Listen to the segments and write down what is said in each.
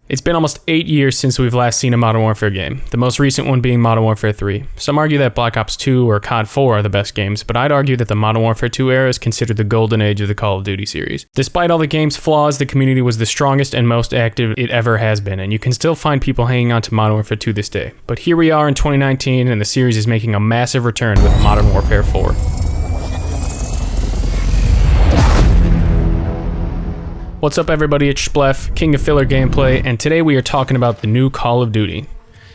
It's been almost 8 years since we've last seen a Modern Warfare game, the most recent one being Modern Warfare 3. Some argue that Black Ops 2 or COD 4 are the best games, but I'd argue that the Modern Warfare 2 era is considered the golden age of the Call of Duty series. Despite all the game's flaws, the community was the strongest and most active it ever has been, and you can still find people hanging on to Modern Warfare 2 this day. But here we are in 2019, and the series is making a massive return with Modern Warfare 4. What's up everybody, it's Schplef, King of Filler Gameplay, and today we are talking about the new Call of Duty.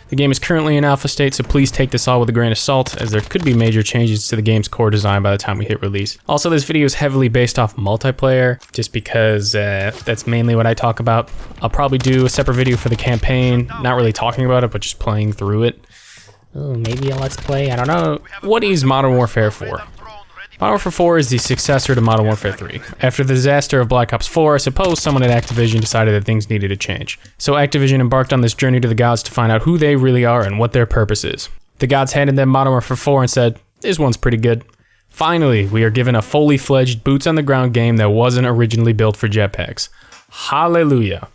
The game is currently in alpha state, so please take this all with a grain of salt, as there could be major changes to the game's core design by the time we hit release. Also, this video is heavily based off multiplayer, just because that's mainly what I talk about. I'll probably do a separate video for the campaign, not really talking about it, but just playing through it. Oh, maybe a let's play, I don't know. What is Modern Warfare 4? Modern Warfare 4 is the successor to Modern Warfare 3. After the disaster of Black Ops 4, I suppose someone at Activision decided that things needed to change. So Activision embarked on this journey to the gods to find out who they really are and what their purpose is. The gods handed them Modern Warfare 4 and said, "This one's pretty good." Finally, we are given a fully fledged boots-on-the-ground game that wasn't originally built for jetpacks. Hallelujah.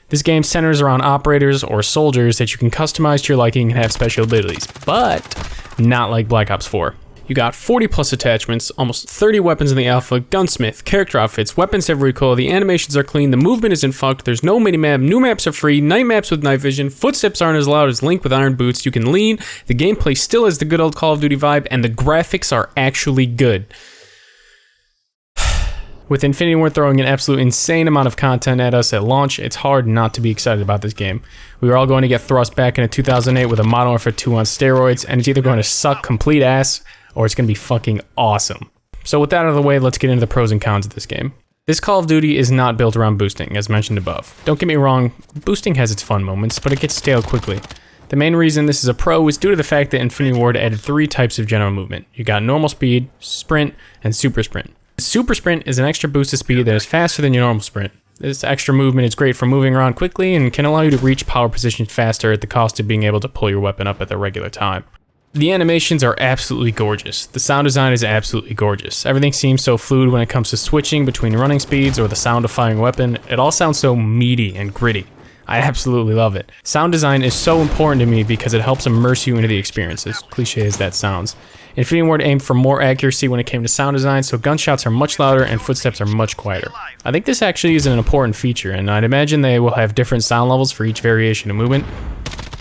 This game centers around operators or soldiers that you can customize to your liking and have special abilities, but not like Black Ops 4. You got 40 plus attachments, almost 30 weapons in the alpha, gunsmith, character outfits, weapons have recoil, the animations are clean, the movement isn't fucked, there's no minimap, new maps are free, night maps with night vision, footsteps aren't as loud as Link with iron boots, you can lean, the gameplay still has the good old Call of Duty vibe, and the graphics are actually good. With Infinity Ward throwing an absolute insane amount of content at us at launch, it's hard not to be excited about this game. We were all going to get thrust back into 2008 with a Modern Warfare 2 on steroids, and it's either going to suck complete ass, or it's going to be fucking awesome. So with that out of the way, let's get into the pros and cons of this game. This Call of Duty is not built around boosting, as mentioned above. Don't get me wrong, boosting has its fun moments, but it gets stale quickly. The main reason this is a pro is due to the fact that Infinity Ward added 3 types of general movement. You got normal speed, sprint, and super sprint. Super sprint is an extra boost of speed that is faster than your normal sprint. This extra movement is great for moving around quickly and can allow you to reach power positions faster at the cost of being able to pull your weapon up at the regular time. The animations are absolutely gorgeous. The sound design is absolutely gorgeous. Everything seems so fluid when it comes to switching between running speeds or the sound of firing a weapon. It all sounds so meaty and gritty. I absolutely love it. Sound design is so important to me because it helps immerse you into the experience, as cliche as that sounds. Infinity Ward aimed for more accuracy when it came to sound design, so gunshots are much louder and footsteps are much quieter. I think this actually is an important feature, and I'd imagine they will have different sound levels for each variation of movement.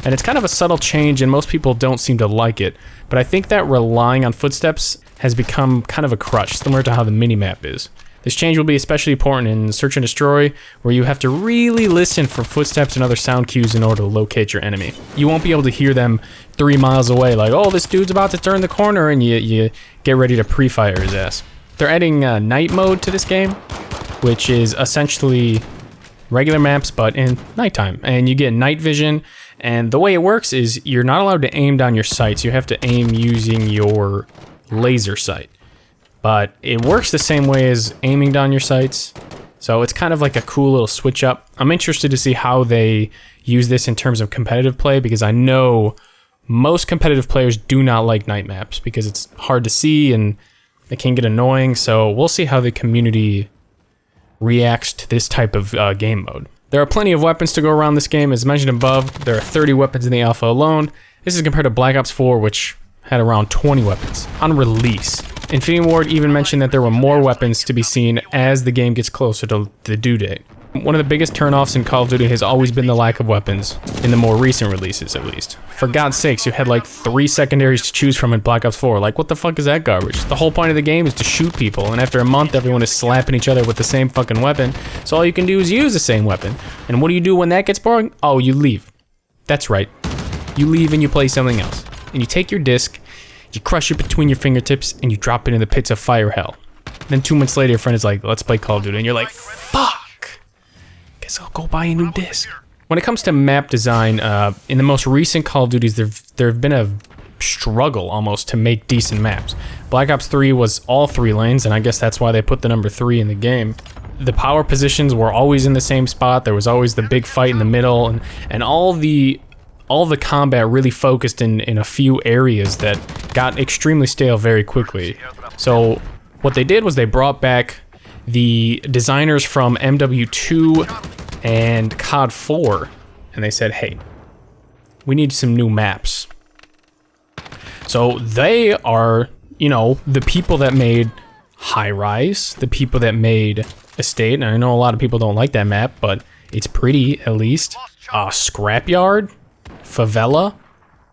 And it's kind of a subtle change and most people don't seem to like it, but I think that relying on footsteps has become kind of a crutch, similar to how the minimap is. This change will be especially important in Search and Destroy, where you have to really listen for footsteps and other sound cues in order to locate your enemy. You won't be able to hear them 3 miles away, like, oh, this dude's about to turn the corner, and you get ready to pre-fire his ass. They're adding night mode to this game, which is essentially regular maps, but in nighttime, and you get night vision. And the way it works is you're not allowed to aim down your sights. You have to aim using your laser sight. But it works the same way as aiming down your sights. So it's kind of like a cool little switch up. I'm interested to see how they use this in terms of competitive play, because I know most competitive players do not like night maps because it's hard to see and it can get annoying. So we'll see how the community reacts to this type of game mode. There are plenty of weapons to go around this game. As mentioned above, there are 30 weapons in the alpha alone. This is compared to Black Ops 4, which had around 20 weapons on release. Infinity Ward even mentioned that there were more weapons to be seen as the game gets closer to the due date. One of the biggest turnoffs in Call of Duty has always been the lack of weapons, in the more recent releases at least. For God's sakes, you had like 3 secondaries to choose from in Black Ops 4. Like, what the fuck is that garbage? The whole point of the game is to shoot people, and after a month everyone is slapping each other with the same fucking weapon, so all you can do is use the same weapon. And what do you do when that gets boring? Oh, you leave. That's right. You leave and you play something else. And you take your disc, you crush it between your fingertips, and you drop it in the pits of fire hell. Then 2 months later your friend is like, let's play Call of Duty, and you're like, fuck! Guess I'll go buy a new disc. When it comes to map design, in the most recent Call of Duties, there have been a struggle almost to make decent maps. Black Ops 3 was all 3 lanes, and I guess that's why they put the number 3 in the game. The power positions were always in the same spot. There was always the big fight in the middle, and all the combat really focused in a few areas that got extremely stale very quickly. So what they did was they brought back the designers from MW2 and COD 4 and they said, hey, we need some new maps. So they are, you know, the people that made High Rise, the people that made Estate, and I know a lot of people don't like that map, but it's pretty, at least. Scrapyard, Favela,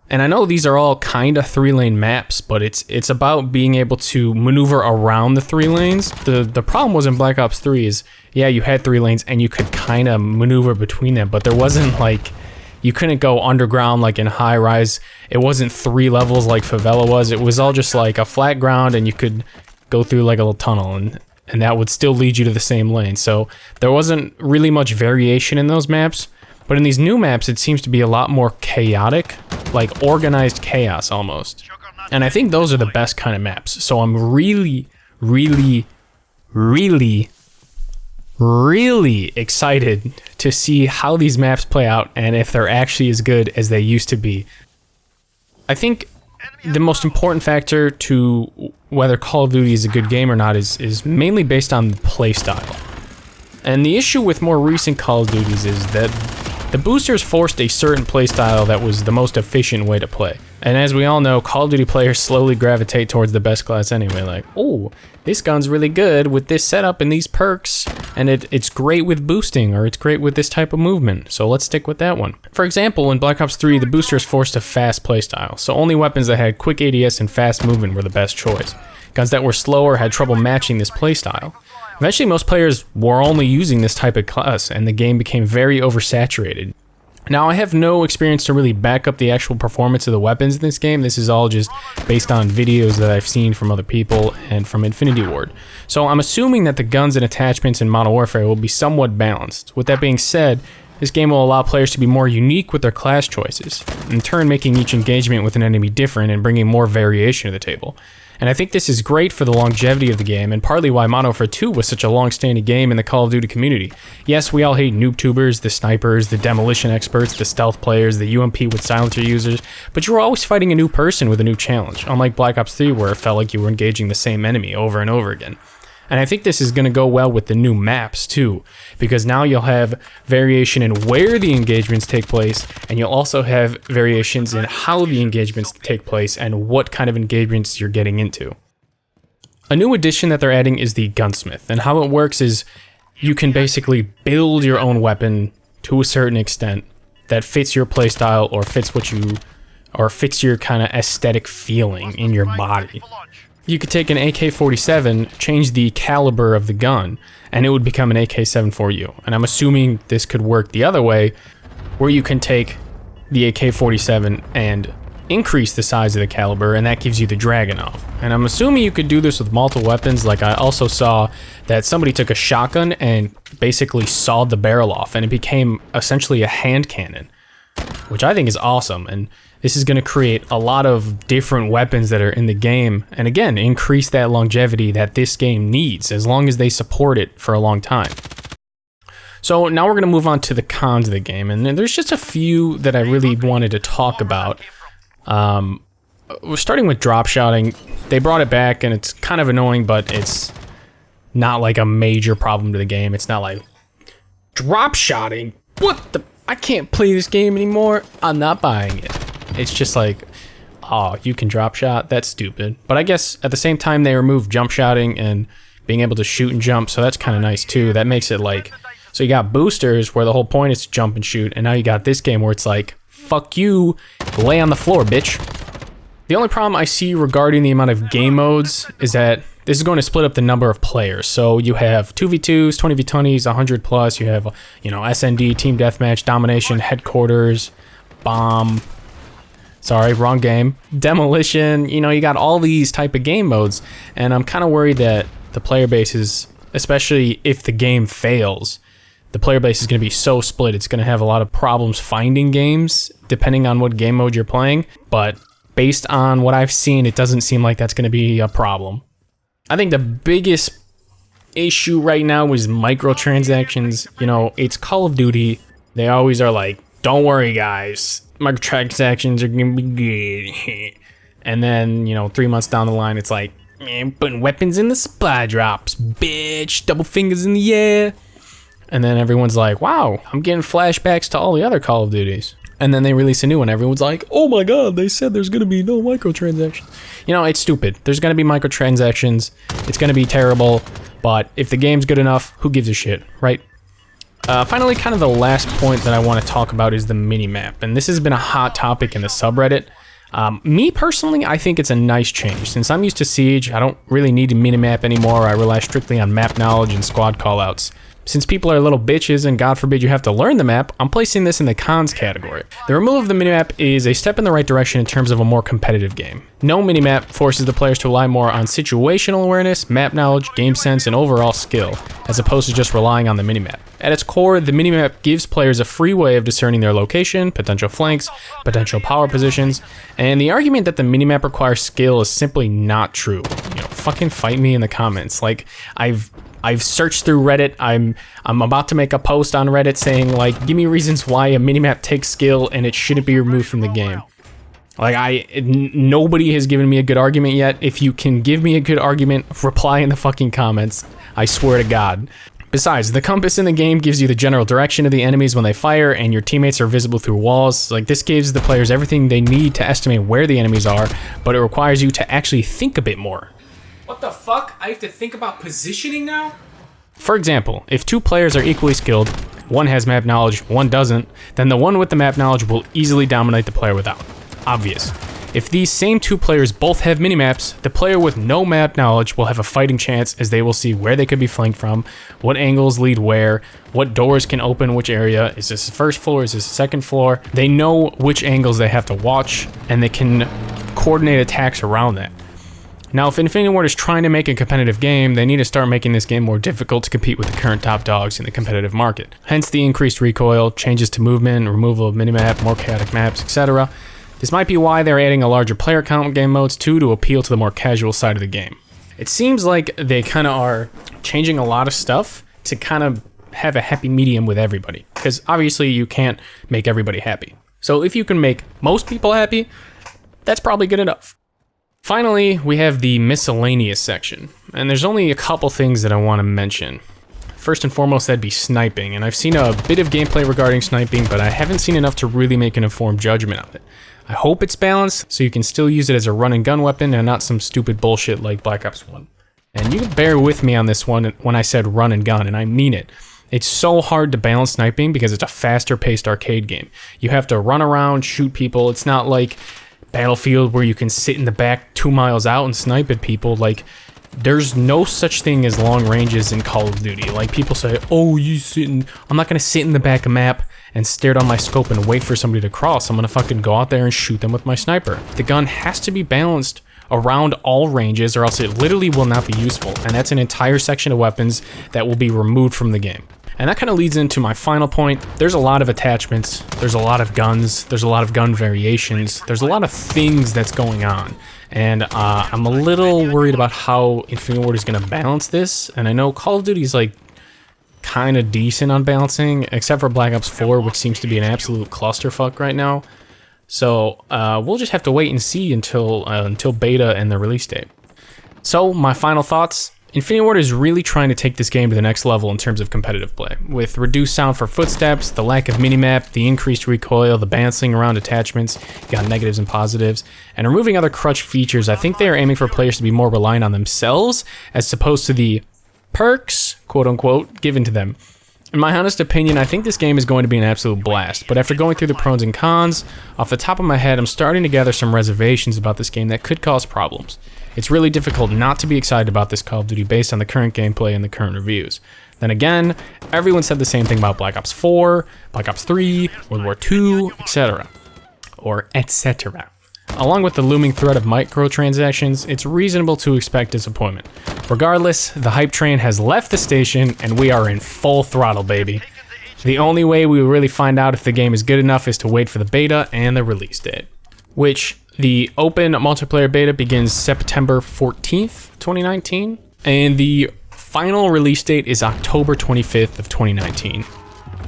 and I know these are all kind of 3-lane maps, but it's about being able to maneuver around the 3 lanes. The problem was in Black Ops 3 is, yeah, you had 3 lanes and you could kind of maneuver between them, but there wasn't like, you couldn't go underground like in High Rise. It wasn't 3 levels like Favela was. It was all just like a flat ground, and you could go through like a little tunnel, and that would still lead you to the same lane. So there wasn't really much variation in those maps. But in these new maps, it seems to be a lot more chaotic, like organized chaos almost. And I think those are the best kind of maps. So I'm really, really, really, really excited to see how these maps play out and if they're actually as good as they used to be. I think the most important factor to whether Call of Duty is a good game or not is mainly based on playstyle. And the issue with more recent Call of Duties is that the boosters forced a certain playstyle that was the most efficient way to play. And as we all know, Call of Duty players slowly gravitate towards the best class anyway. Like, oh, this gun's really good with this setup and these perks, and it's great with boosting, or it's great with this type of movement, so let's stick with that one. For example, in Black Ops 3, the boosters forced a fast playstyle, so only weapons that had quick ADS and fast movement were the best choice. Guns that were slower had trouble matching this playstyle. Eventually, most players were only using this type of class, and the game became very oversaturated. Now, I have no experience to really back up the actual performance of the weapons in this game. This is all just based on videos that I've seen from other people and from Infinity Ward. So I'm assuming that the guns and attachments in Modern Warfare will be somewhat balanced. With that being said, this game will allow players to be more unique with their class choices, in turn making each engagement with an enemy different and bringing more variation to the table. And I think this is great for the longevity of the game, and partly why Modern Warfare 2 was such a long-standing game in the Call of Duty community. Yes, we all hate noob-tubers, the snipers, the demolition experts, the stealth players, the UMP with silencer users, but you were always fighting a new person with a new challenge, unlike Black Ops 3 where it felt like you were engaging the same enemy over and over again. And I think this is going to go well with the new maps too, because now you'll have variation in where the engagements take place, and you'll also have variations in how the engagements take place and what kind of engagements you're getting into. A new addition that they're adding is the gunsmith, and how it works is you can basically build your own weapon to a certain extent that fits your playstyle or fits your kind of aesthetic feeling in your body. You could take an AK-47, change the caliber of the gun, and it would become an AK-7 for you. And I'm assuming this could work the other way, where you can take the AK-47 and increase the size of the caliber, and that gives you the Dragunov. And I'm assuming you could do this with multiple weapons. Like, I also saw that somebody took a shotgun and basically sawed the barrel off, and it became essentially a hand cannon, which I think is awesome. And this is going to create a lot of different weapons that are in the game, and again, increase that longevity that this game needs, as long as they support it for a long time. So now we're going to move on to the cons of the game, and there's just a few that I really wanted to talk about. We're starting with drop shotting. They brought it back, and it's kind of annoying, but it's not like a major problem to the game. It's not like, drop shotting? What the? I can't play this game anymore. I'm not buying it. It's just like, oh, you can drop shot? That's stupid. But I guess at the same time they removed jump shotting and being able to shoot and jump, so that's kind of nice too. That makes it like, so you got boosters where the whole point is to jump and shoot, and now you got this game where it's like, fuck you, lay on the floor, bitch. The only problem I see regarding the amount of game modes is that this is going to split up the number of players. So you have 2v2s, 20v20s, 100 plus, you have, you know, SND, Team Deathmatch, Domination, Headquarters, Bomb, sorry, wrong game, Demolition, you know, you got all these type of game modes, and I'm kind of worried that the player base is, especially if the game fails, the player base is going to be so split, it's going to have a lot of problems finding games, depending on what game mode you're playing, but based on what I've seen, it doesn't seem like that's going to be a problem. I think the biggest issue right now is microtransactions. You know, it's Call of Duty. They always are like, don't worry guys, microtransactions are gonna be good. And then, you know, 3 months down the line, it's like, man, putting weapons in the supply drops, bitch, double fingers in the air. And then everyone's like, wow, I'm getting flashbacks to all the other Call of Duties. And then they release a new one. Everyone's like, oh my god, they said there's going to be no microtransactions. You know, it's stupid. There's going to be microtransactions. It's going to be terrible. But if the game's good enough, who gives a shit, right? Finally, kind of the last point that I want to talk about is the minimap. And this has been a hot topic in the subreddit. Me personally, I think it's a nice change. Since I'm used to Siege, I don't really need a minimap anymore. I rely strictly on map knowledge and squad callouts. Since people are little bitches and God forbid you have to learn the map, I'm placing this in the cons category. The removal of the minimap is a step in the right direction in terms of a more competitive game. No minimap forces the players to rely more on situational awareness, map knowledge, game sense, and overall skill, as opposed to just relying on the minimap. At its core, the minimap gives players a free way of discerning their location, potential flanks, potential power positions, and the argument that the minimap requires skill is simply not true. You know, fucking fight me in the comments. Like, I've searched through Reddit. I'm about to make a post on Reddit saying, like, give me reasons why a minimap takes skill and it shouldn't be removed from the game. Like, nobody has given me a good argument yet. If you can give me a good argument, reply in the fucking comments. I swear to God. Besides, the compass in the game gives you the general direction of the enemies when they fire, and your teammates are visible through walls. Like, this gives the players everything they need to estimate where the enemies are, but it requires you to actually think a bit more. What the fuck? I have to think about positioning now? For example, if two players are equally skilled, one has map knowledge, one doesn't, then the one with the map knowledge will easily dominate the player without. Obvious. If these same two players both have minimaps, the player with no map knowledge will have a fighting chance, as they will see where they could be flanked from, what angles lead where, what doors can open which area, is this the first floor, is this the second floor. They know which angles they have to watch, and they can coordinate attacks around that. Now, if Infinity Ward is trying to make a competitive game, they need to start making this game more difficult to compete with the current top dogs in the competitive market. Hence the increased recoil, changes to movement, removal of minimap, more chaotic maps, etc. This might be why they're adding a larger player count in game modes too, to appeal to the more casual side of the game. It seems like they kind of are changing a lot of stuff to kind of have a happy medium with everybody, because obviously you can't make everybody happy. So if you can make most people happy, that's probably good enough. Finally, we have the miscellaneous section, and there's only a couple things that I want to mention. First and foremost, that'd be sniping, and I've seen a bit of gameplay regarding sniping, but I haven't seen enough to really make an informed judgment of it. I hope it's balanced, so you can still use it as a run and gun weapon and not some stupid bullshit like Black Ops 1. And you can bear with me on this one when I said run and gun, and I mean it. It's so hard to balance sniping because it's a faster paced arcade game. You have to run around, shoot people. It's not like Battlefield where you can sit in the back 2 miles out and snipe at people. Like, there's no such thing as long ranges in Call of Duty. Like, people say, oh, I'm not gonna sit in the back of map and stare down my scope and wait for somebody to cross. I'm gonna fucking go out there and shoot them with my sniper. The gun has to be balanced around all ranges, or else it literally will not be useful, and that's an entire section of weapons that will be removed from the game. And that kind of leads into my final point. There's a lot of attachments, there's a lot of guns, there's a lot of gun variations, there's a lot of things that's going on. And I'm a little worried about how Infinity Ward is going to balance this. And I know Call of Duty is like kind of decent on balancing, except for Black Ops 4, which seems to be an absolute clusterfuck right now. So we'll just have to wait and see until beta and the release date. So my final thoughts. Infinity Ward is really trying to take this game to the next level in terms of competitive play. With reduced sound for footsteps, the lack of minimap, the increased recoil, the bouncing around attachments, you got negatives and positives, and removing other crutch features, I think they are aiming for players to be more reliant on themselves as opposed to the perks, quote unquote, given to them. In my honest opinion, I think this game is going to be an absolute blast, but after going through the pros and cons, off the top of my head, I'm starting to gather some reservations about this game that could cause problems. It's really difficult not to be excited about this Call of Duty based on the current gameplay and the current reviews. Then again, everyone said the same thing about Black Ops 4, Black Ops 3, World War II, etc. Or etc. Along with the looming threat of microtransactions, it's reasonable to expect disappointment. Regardless, the hype train has left the station and we are in full throttle, baby. The only way we will really find out if the game is good enough is to wait for the beta and the release date, which the open multiplayer beta begins September 14th, 2019, and the final release date is October 25th of 2019.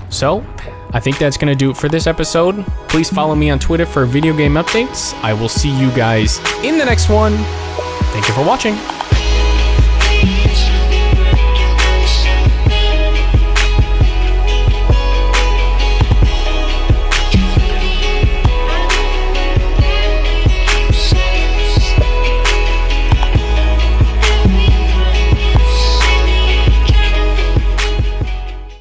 So, I think that's going to do it for this episode. Please follow me on Twitter for video game updates. I will see you guys in the next one. Thank you for watching.